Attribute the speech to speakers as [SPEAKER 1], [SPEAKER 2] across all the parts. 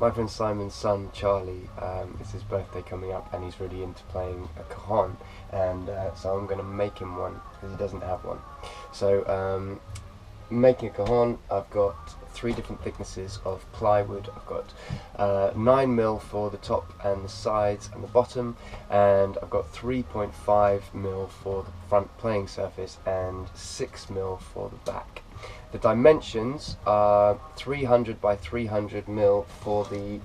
[SPEAKER 1] my friend Simon's son Charlie, it's his birthday coming up and he's really into playing a cajon, and so I'm going to make him one because he doesn't have one. So making a cajon, I've got 3 different thicknesses of plywood. I've got 9mm for the top and the sides and the bottom, and I've got 3.5mm for the front playing surface and 6mm for the back. The dimensions are 300 by 300mm for the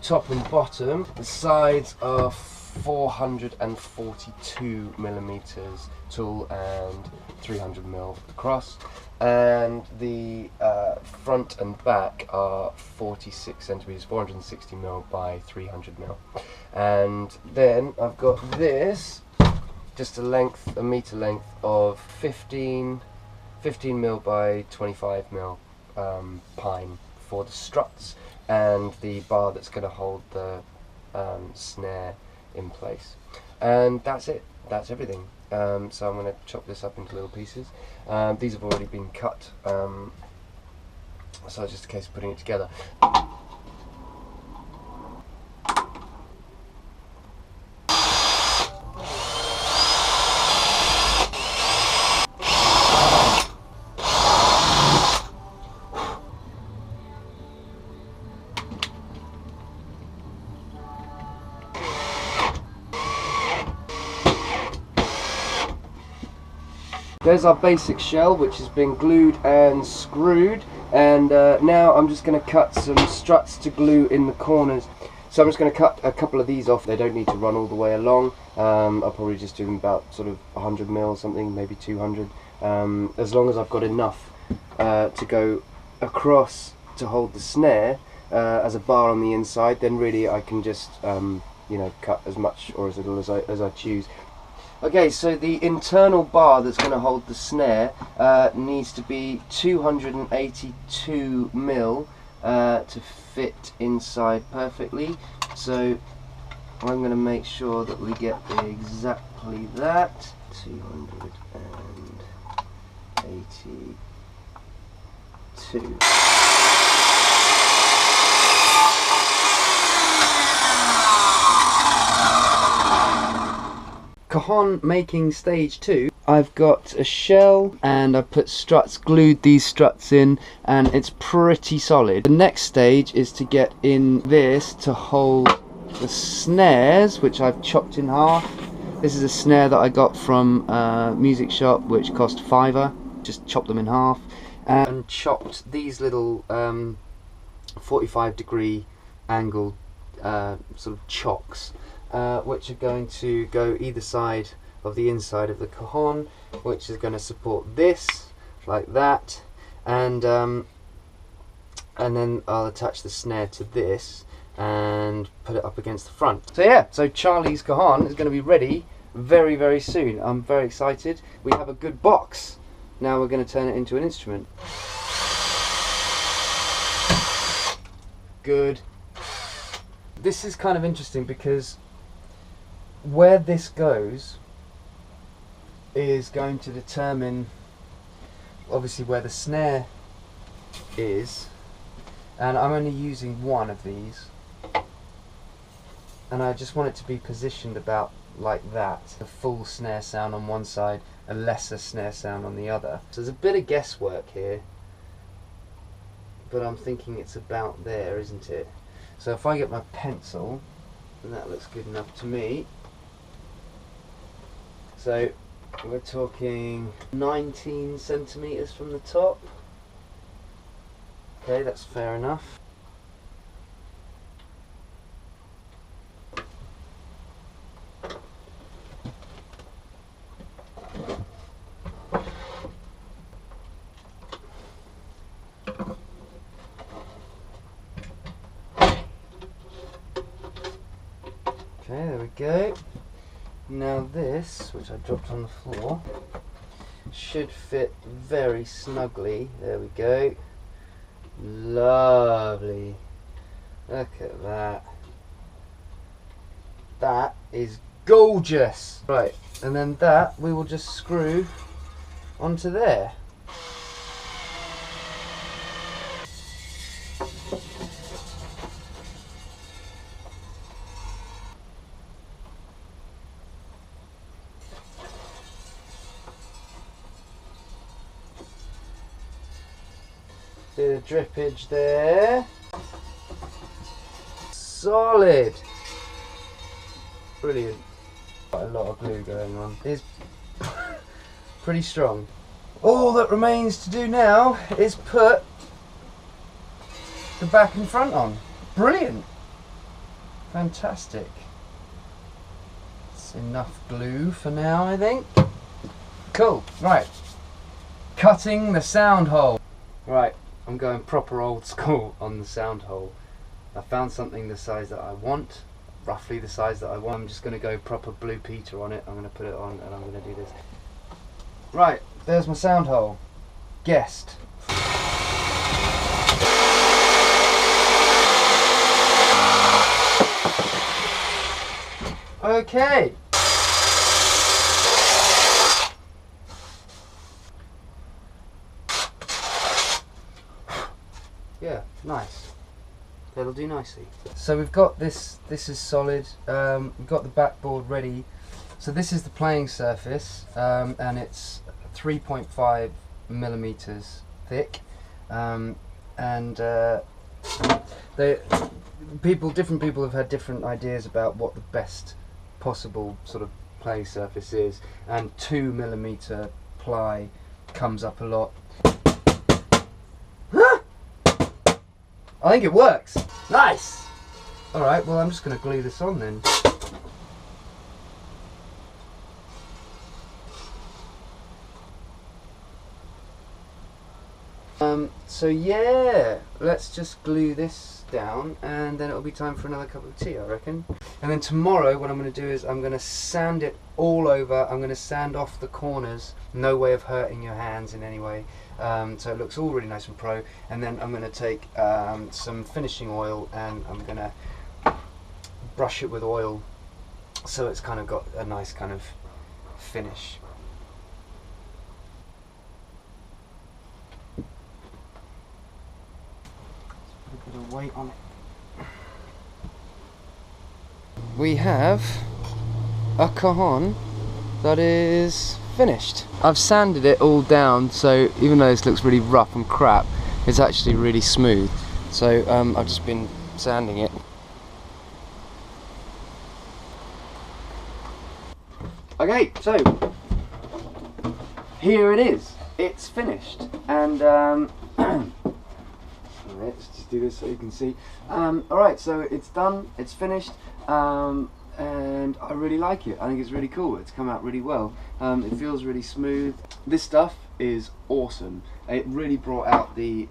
[SPEAKER 1] top and bottom. The sides are 442mm tall and 300mm across, and the front and back are 46 centimeters, 460mm by 300mm. And then I've got this, just a meter length of 15mm by 25mm pine for the struts and the bar that's going to hold the snare in place. And that's it, that's everything. So I'm going to chop this up into little pieces. These have already been cut, so it's just a case of putting it together. There's our basic shell, which has been glued and screwed, and now I'm just going to cut some struts to glue in the corners. So I'm just going to cut a couple of these off. They don't need to run all the way along. I'll probably just do them about sort of 100mm or something, maybe 200, as long as I've got enough to go across to hold the snare as a bar on the inside. Then really I can just you know, cut as much or as little as I choose. Okay, so the internal bar that's going to hold the snare needs to be 282mm to fit inside perfectly. So I'm going to make sure that we get exactly that. 282. Cajon making stage 2. I've got a shell and I've put struts, glued these struts in, and it's pretty solid. The next stage is to get in this to hold the snares, which I've chopped in half. This is a snare that I got from a music shop, which cost £5. Just chopped them in half and chopped these little 45-degree angled sort of chocks, which are going to go either side of the inside of the cajon, which is going to support this like that, and then I'll attach the snare to this and put it up against the front. So yeah, so Charlie's cajon is going to be ready very, very soon. I'm very excited. We have a good box. Now we're going to turn it into an instrument. Good. This is kind of interesting because where this goes is going to determine obviously where the snare is, and I'm only using one of these, and I just want it to be positioned about like that. A full snare sound on one side, a lesser snare sound on the other. So there's a bit of guesswork here, but I'm thinking it's about there, isn't it? So if I get my pencil, and that looks good enough to me. So we're talking 19 centimeters from the top. Okay, that's fair enough. Okay, there we go. Now this, which I dropped on the floor, should fit very snugly. There we go. Lovely. Look at that. That is gorgeous. Right, and then that we will just screw onto there. Bit of drippage there. Solid. Brilliant. Quite a lot of glue going on. It's pretty strong. All that remains to do now is put the back and front on. Brilliant. Fantastic. It's enough glue for now, I think. Cool. Right. Cutting the sound hole. Right. I'm going proper old school on the sound hole. I found something the size that I want. Roughly the size that I want. I'm just going to go proper Blue Peter on it. I'm going to put it on and I'm going to do this. Right, there's my sound hole. Guessed. Okay. Yeah, nice. That'll do nicely. So we've got this is solid, we've got the backboard ready. So this is the playing surface, and it's 3.5 millimeters thick, and different people have had different ideas about what the best possible sort of playing surface is, and 2 millimeter ply comes up a lot. I think it works. Nice! Alright, well I'm just going to glue this on then. So yeah, let's just glue this down and then it'll be time for another cup of tea, I reckon. And then tomorrow what I'm going to do is I'm going to sand it all over. I'm going to sand off the corners, no way of hurting your hands in any way, so it looks all really nice and pro. And then I'm going to take some finishing oil and I'm going to brush it with oil so it's kind of got a nice kind of finish. A bit of weight on it. We have a Cajon that is finished. I've sanded it all down, so even though this looks really rough and crap, it's actually really smooth. So I've just been sanding it. Okay, so here it is. It's finished, and let's just do this so you can see. Alright, so it's done, it's finished, and I really like it. I think it's really cool. It's come out really well. It feels really smooth. This stuff is awesome. It really brought out the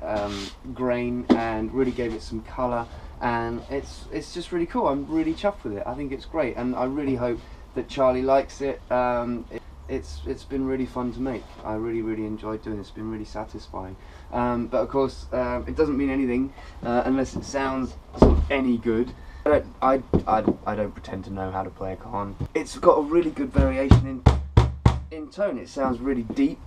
[SPEAKER 1] grain and really gave it some colour, and it's just really cool. I'm really chuffed with it. I think it's great, and I really hope that Charlie likes it. It's been really fun to make. I really enjoyed doing it. It's been really satisfying. But of course, it doesn't mean anything unless it sounds sort of any good. I don't pretend to know how to play a cajon. It's got a really good variation in tone. It sounds really deep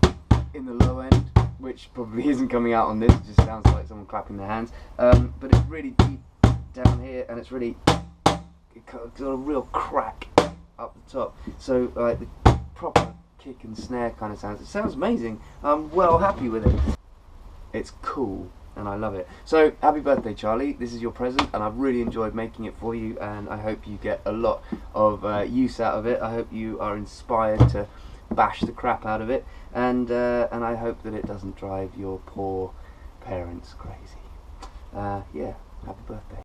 [SPEAKER 1] in the low end, which probably isn't coming out on this. It just sounds like someone clapping their hands. But it's really deep down here, and it's really got a real crack up the top. So like the proper kick and snare kind of sounds. It sounds amazing. I'm well happy with it. It's cool and I love it. So happy birthday, Charlie. This is your present, and I've really enjoyed making it for you, and I hope you get a lot of use out of it. I hope you are inspired to bash the crap out of it, and I hope that it doesn't drive your poor parents crazy. Yeah, happy birthday.